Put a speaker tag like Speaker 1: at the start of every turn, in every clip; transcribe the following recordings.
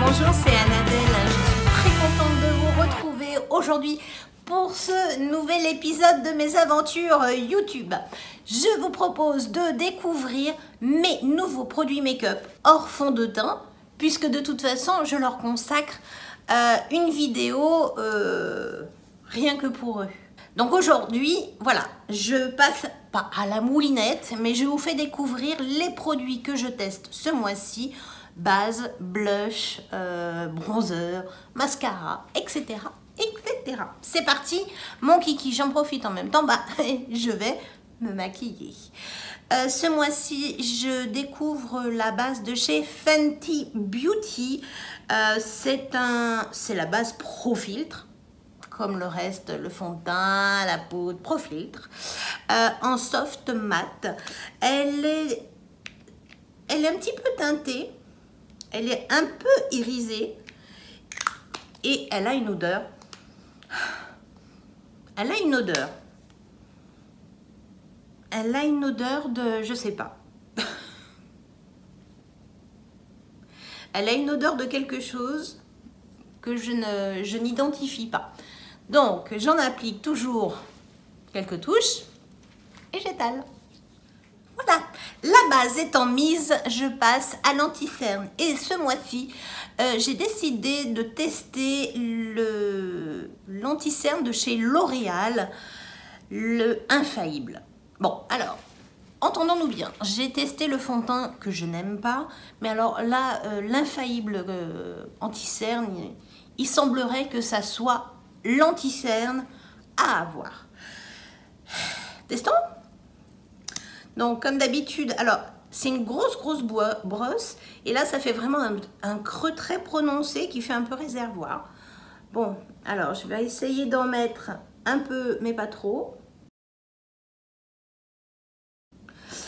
Speaker 1: Bonjour, c'est Annabelle. Je suis très contente de vous retrouver aujourd'hui pour ce nouvel épisode de mes aventures YouTube. Je vous propose de découvrir mes nouveaux produits make-up hors fond de teint, puisque de toute façon, je leur consacre une vidéo rien que pour eux. Donc aujourd'hui, voilà, je passe pas à la moulinette, mais je vous fais découvrir les produits que je teste ce mois-ci. Base, blush, bronzer, mascara, etc. etc. C'est parti, mon kiki, j'en profite en même temps, je vais me maquiller. Ce mois-ci, je découvre la base de chez Fenty Beauty. C'est la base Pro Filtre, comme le reste, le fond de teint, la poudre Pro Filtre, en soft matte. Elle est un petit peu teintée. Elle est un peu irisée et elle a une odeur. Elle a une odeur. Elle a une odeur de... je sais pas. Elle a une odeur de quelque chose que je n'identifie pas. Donc, j'en applique toujours quelques touches et j'étale. Voilà, la base étant mise, je passe à l'anti-cerne. Et ce mois-ci, j'ai décidé de tester l'anti-cerne de chez L'Oréal, le Infaillible. Bon, alors, entendons-nous bien, j'ai testé le fond de teint que je n'aime pas, mais alors là, l'Infaillible anti-cerne, il semblerait que ça soit l'anti-cerne à avoir. Testons. Donc, comme d'habitude, alors, c'est une grosse brosse. Et là, ça fait vraiment un creux très prononcé qui fait un peu réservoir. Bon, alors, je vais essayer d'en mettre un peu, mais pas trop.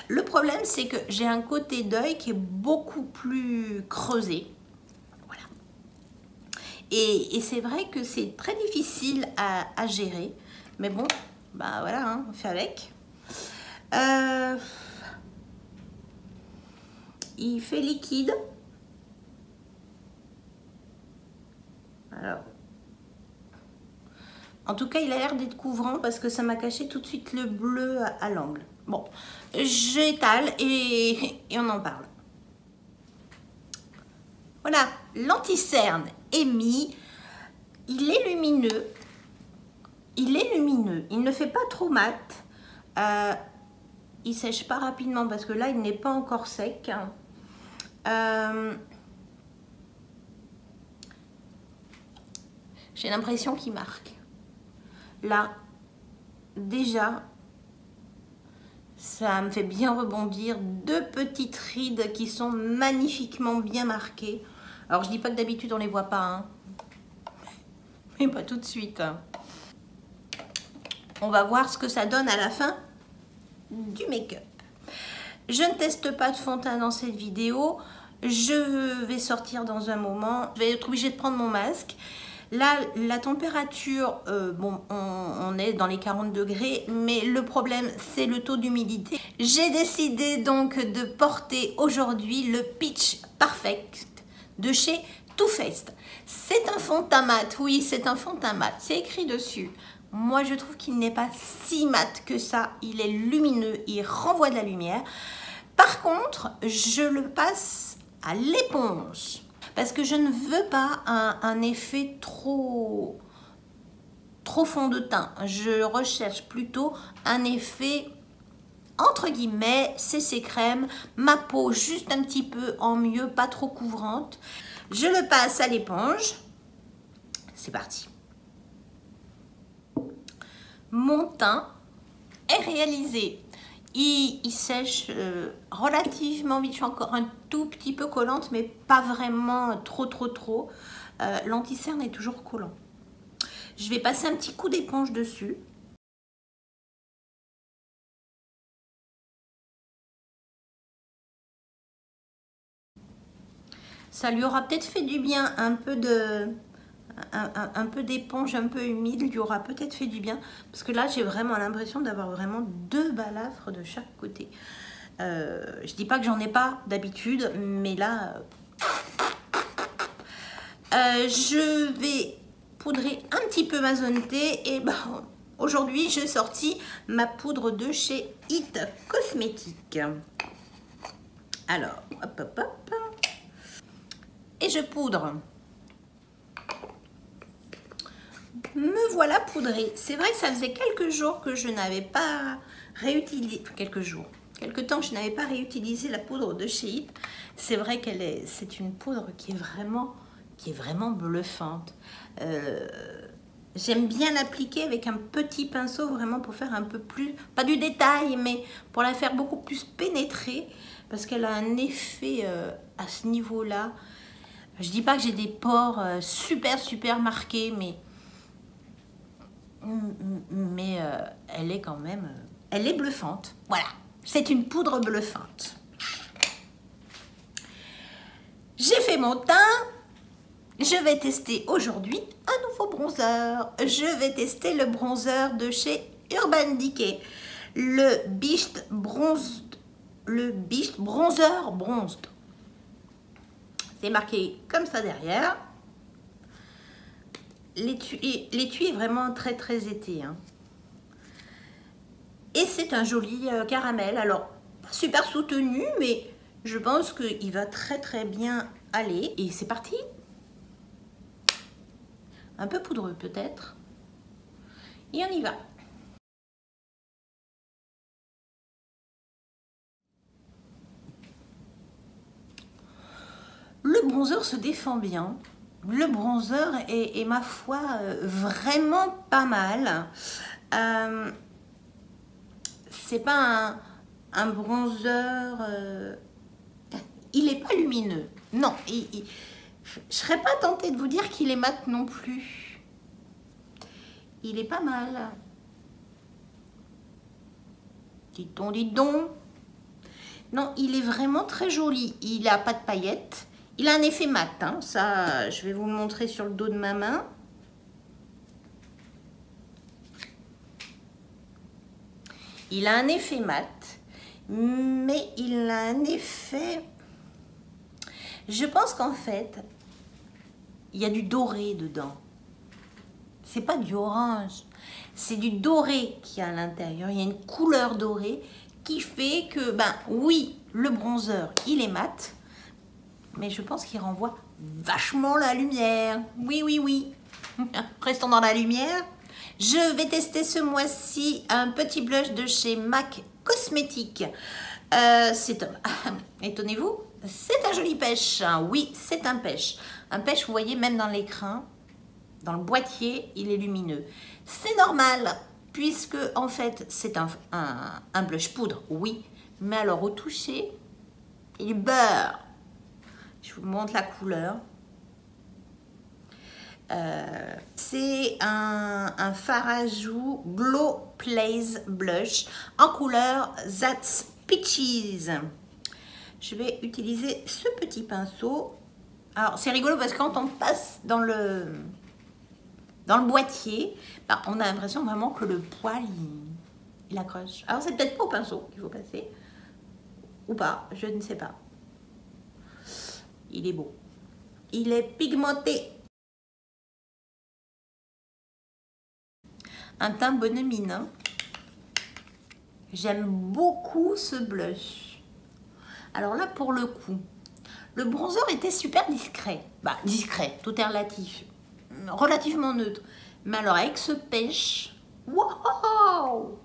Speaker 1: Le problème, c'est que j'ai un côté d'œil qui est beaucoup plus creusé. Voilà. Et c'est vrai que c'est très difficile à gérer. Mais bon, bah voilà, hein, on fait avec. Il fait liquide. Alors, en tout cas, il a l'air d'être couvrant parce que ça m'a caché tout de suite le bleu à l'angle. Bon, j'étale et on en parle. Voilà, l'anti-cerne est mis. Il est lumineux. Il est lumineux. Il ne fait pas trop mat. Il sèche pas rapidement parce que là, il n'est pas encore sec. J'ai l'impression qu'il marque. Là, déjà, ça me fait bien rebondir. Deux petites rides qui sont magnifiquement bien marquées. Alors, je dis pas que d'habitude, on les voit pas, hein. Mais pas tout de suite. On va voir ce que ça donne à la fin du make-up. Je ne teste pas de fond de teint dans cette vidéo. Je vais sortir dans un moment. Je vais être obligée de prendre mon masque. Là, la température, bon, on est dans les 40 degrés, mais le problème, c'est le taux d'humidité. J'ai décidé donc de porter aujourd'hui le Pitch Perfect de chez Too Faced. C'est un fond de teint mat, oui, c'est un fond de teint mat. C'est écrit dessus. Moi, je trouve qu'il n'est pas si mat que ça. Il est lumineux, il renvoie de la lumière. Par contre, je le passe à l'éponge parce que je ne veux pas un effet trop fond de teint. Je recherche plutôt un effet entre guillemets CC crème, ma peau juste un petit peu en mieux, pas trop couvrante. Je le passe à l'éponge. C'est parti. Mon teint est réalisé. Il sèche relativement vite. Je suis encore un tout petit peu collante, mais pas vraiment trop. L'anti-cerne est toujours collant. Je vais passer un petit coup d'éponge dessus. Ça lui aura peut-être fait du bien, un peu d'éponge un peu humide lui aura peut-être fait du bien, parce que là j'ai vraiment l'impression d'avoir vraiment deux balafres de chaque côté. Je dis pas que j'en ai pas d'habitude, mais là Je vais poudrer un petit peu ma zone T et ben, aujourd'hui j'ai sorti ma poudre de chez It Cosmétiques. Alors, hop hop hop. Et je poudre. Me voilà poudrée. C'est vrai que ça faisait quelques jours que je n'avais pas réutilisé, quelques temps que je n'avais pas réutilisé la poudre de chez It. C'est vrai c'est une poudre qui est vraiment bluffante. J'aime bien l'appliquer avec un petit pinceau vraiment pour faire un peu plus, pas du détail, mais pour la faire beaucoup plus pénétrer parce qu'elle a un effet à ce niveau-là. Je dis pas que j'ai des pores super marqués, mais elle est quand même, elle est bluffante. Voilà, c'est une poudre bluffante. J'ai fait mon teint. Je vais tester aujourd'hui un nouveau bronzer. Je vais tester le bronzer de chez Urban Decay. Le Beached Bronzed. Bronzer Bronzed. C'est marqué comme ça derrière. L'étui est vraiment très été. Hein. Et c'est un joli caramel. Alors, pas super soutenu, mais je pense qu'il va très bien aller. Et c'est parti. Un peu poudreux peut-être. Et on y va. Le bronzer se défend bien. Le bronzer est ma foi vraiment pas mal. C'est pas un bronzer... il n'est pas lumineux. Non, je serais pas tentée de vous dire qu'il est mat non plus. Il est pas mal. Dites donc. Non, il est vraiment très joli. Il n'a pas de paillettes. Il a un effet mat. Hein. Ça, je vais vous le montrer sur le dos de ma main. Il a un effet mat. Mais il a un effet... Je pense qu'en fait, il y a du doré dedans. C'est pas du orange, c'est du doré qui est à l'intérieur. Il y a une couleur dorée qui fait que, ben oui, le bronzer, il est mat, mais je pense qu'il renvoie vachement la lumière. Oui. Restons dans la lumière. Je vais tester ce mois-ci un petit blush de chez MAC Cosmétiques. Étonnez-vous, c'est un joli pêche. Oui, c'est un pêche. Un pêche, vous voyez, même dans l'écrin, dans le boîtier, il est lumineux. C'est normal, puisque en fait, c'est un blush poudre, oui. Mais alors, au toucher, il beurre. Je vous montre la couleur. C'est un fard à joues Glow Place Blush en couleur That's Peaches. Je vais utiliser ce petit pinceau. Alors, c'est rigolo parce que quand on passe dans le boîtier, ben, on a l'impression vraiment que le poil, il accroche. Alors, c'est peut-être pas au pinceau qu'il faut passer. Ou pas, je ne sais pas. Il est beau. Il est pigmenté. Un teint bonhomine. Hein. J'aime beaucoup ce blush. Alors là, pour le coup, le bronzer était super discret. Bah, discret, tout est relatif. Relativement neutre. Mais alors, avec ce pêche, waouh!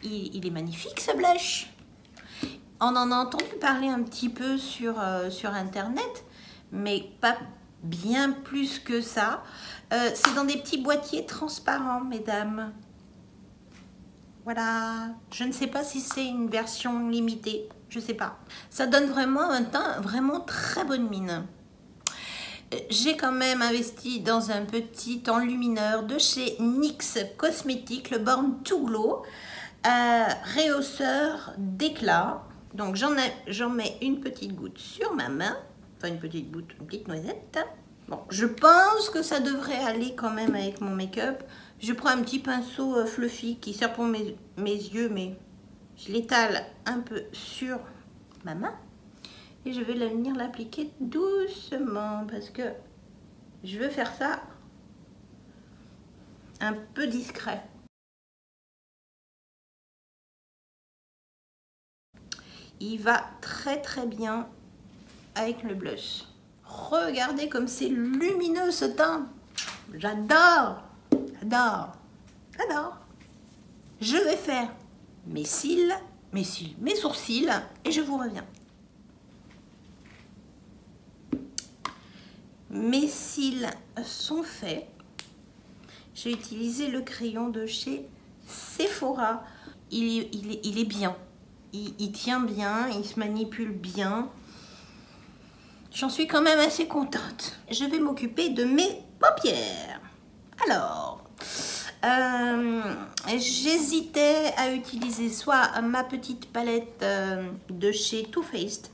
Speaker 1: Il est magnifique, ce blush. On en a entendu parler un petit peu sur Internet, mais pas bien plus que ça. C'est dans des petits boîtiers transparents, mesdames. Voilà. Je ne sais pas si c'est une version limitée. Je ne sais pas. Ça donne vraiment un teint vraiment très bonne mine. J'ai quand même investi dans un petit enlumineur de chez NYX Cosmétiques, le Born to Glow. Rehausseur d'éclat. Donc j'en mets une petite goutte sur ma main. Enfin une petite goutte, une petite noisette. Bon, je pense que ça devrait aller quand même avec mon make-up. Je prends un petit pinceau fluffy qui sert pour mes yeux, mais je l'étale un peu sur ma main. Et je vais venir l'appliquer doucement parce que je veux faire ça un peu discret. Il va très très bien avec le blush. Regardez comme c'est lumineux ce teint. J'adore, j'adore, j'adore. Je vais faire mes cils, mes sourcils et je vous reviens. Mes cils sont faits. J'ai utilisé le crayon de chez Sephora. Il est bien. Il tient bien, il se manipule bien. J'en suis quand même assez contente. Je vais m'occuper de mes paupières. Alors, j'hésitais à utiliser soit ma petite palette de chez Too Faced,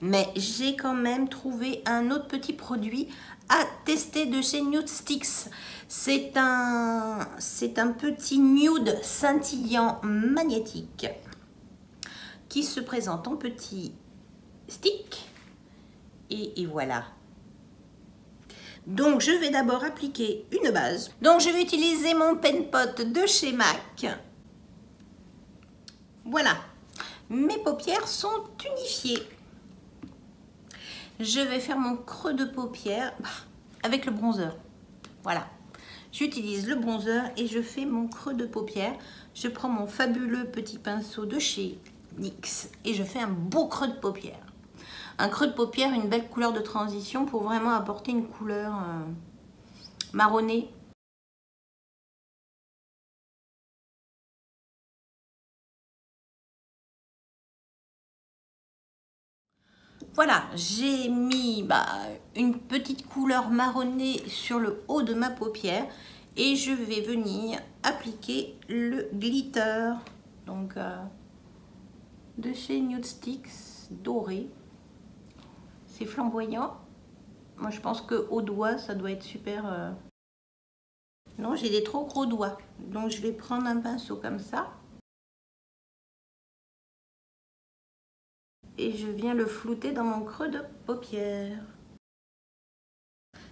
Speaker 1: mais j'ai quand même trouvé un autre petit produit à tester de chez Nude Sticks. C'est un petit nude scintillant magnétique qui se présente en petit stick. Et voilà. Donc, je vais d'abord appliquer une base. Donc, je vais utiliser mon pen pot de chez MAC. Voilà. Mes paupières sont unifiées. Je vais faire mon creux de paupière avec le bronzer. Voilà. J'utilise le bronzer et je fais mon creux de paupière. Je prends mon fabuleux petit pinceau de chez NYX et je fais un beau creux de paupière. Un creux de paupière, une belle couleur de transition pour vraiment apporter une couleur marronnée. Voilà, j'ai mis une petite couleur marronnée sur le haut de ma paupière et je vais venir appliquer le glitter donc de chez Nude Sticks doré. C'est flamboyant. Moi je pense que au doigt ça doit être super. Non, j'ai des trop gros doigts, donc je vais prendre un pinceau comme ça. Et je viens le flouter dans mon creux de paupière.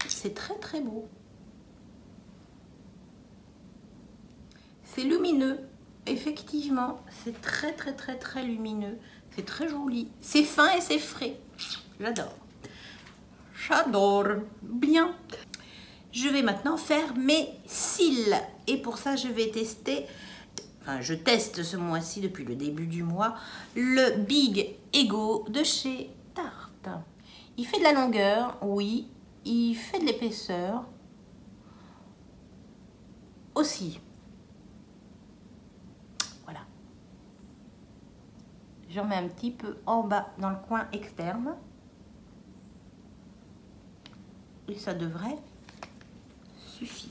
Speaker 1: C'est très très beau. C'est lumineux. Effectivement, c'est très très très très lumineux. C'est très joli. C'est fin et c'est frais. J'adore. J'adore. Bien. Je vais maintenant faire mes cils. Et pour ça, je vais tester... Enfin, je teste ce mois-ci, depuis le début du mois, le Big Ego de chez Tarte. Il fait de la longueur, oui. Il fait de l'épaisseur aussi. Voilà. J'en mets un petit peu en bas dans le coin externe. Et ça devrait suffire.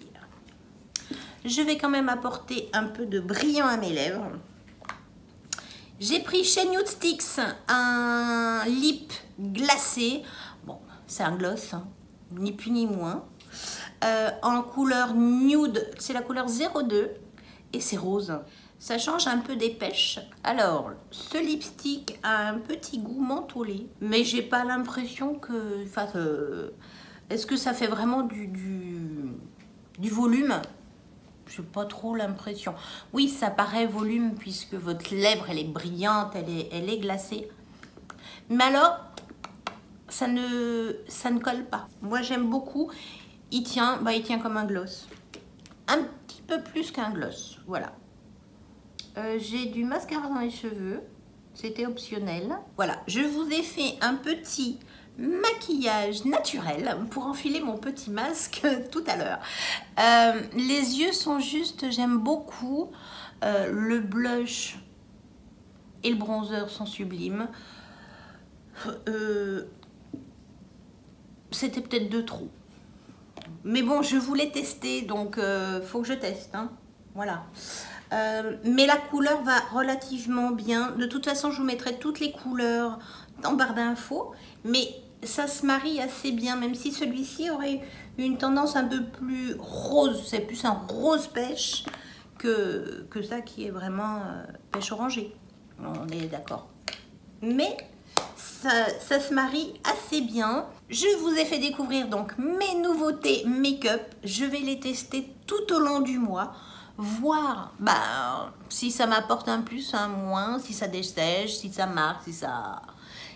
Speaker 1: Je vais quand même apporter un peu de brillant à mes lèvres. J'ai pris chez Nude Sticks un lip glacé. Bon, c'est un gloss, hein, ni plus ni moins. En couleur nude, c'est la couleur 02 et c'est rose. Ça change un peu des pêches. Alors, ce lipstick a un petit goût mentholé, mais j'ai pas l'impression que... Enfin, est-ce que ça fait vraiment du volume? Je n'ai pas trop l'impression. Oui, ça paraît volume puisque votre lèvre, elle est brillante, elle est glacée. Mais alors, ça ne colle pas. Moi, j'aime beaucoup. Il tient comme un gloss. Un petit peu plus qu'un gloss, voilà. J'ai du mascara dans les cheveux. C'était optionnel. Voilà, je vous ai fait un petit maquillage naturel pour enfiler mon petit masque tout à l'heure. Les yeux sont juste, j'aime beaucoup. Le blush et le bronzer sont sublimes. C'était peut-être de trop. Mais bon, je voulais tester, donc faut que je teste. Hein. Voilà. Mais la couleur va relativement bien. De toute façon, je vous mettrai toutes les couleurs en barre d'infos. Mais ça se marie assez bien, même si celui-ci aurait une tendance un peu plus rose. C'est plus un rose pêche que ça qui est vraiment pêche orangée. On est d'accord. Mais Ça se marie assez bien. Je vous ai fait découvrir donc mes nouveautés make-up. Je vais les tester tout au long du mois. Voir si ça m'apporte un plus, un moins, si ça dessèche, si ça marque,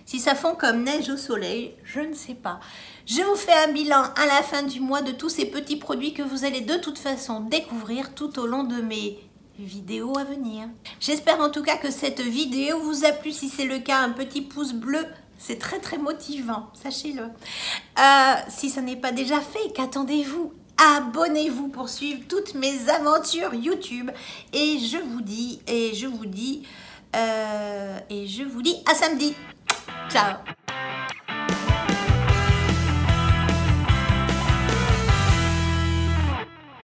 Speaker 1: si ça fond comme neige au soleil, je ne sais pas. Je vous fais un bilan à la fin du mois de tous ces petits produits que vous allez de toute façon découvrir tout au long de mes vidéos à venir. J'espère en tout cas que cette vidéo vous a plu. Si c'est le cas, un petit pouce bleu, c'est très très motivant, sachez-le. Si ça n'est pas déjà fait, qu'attendez-vous? Abonnez-vous pour suivre toutes mes aventures YouTube. Et je vous dis à samedi. Ciao.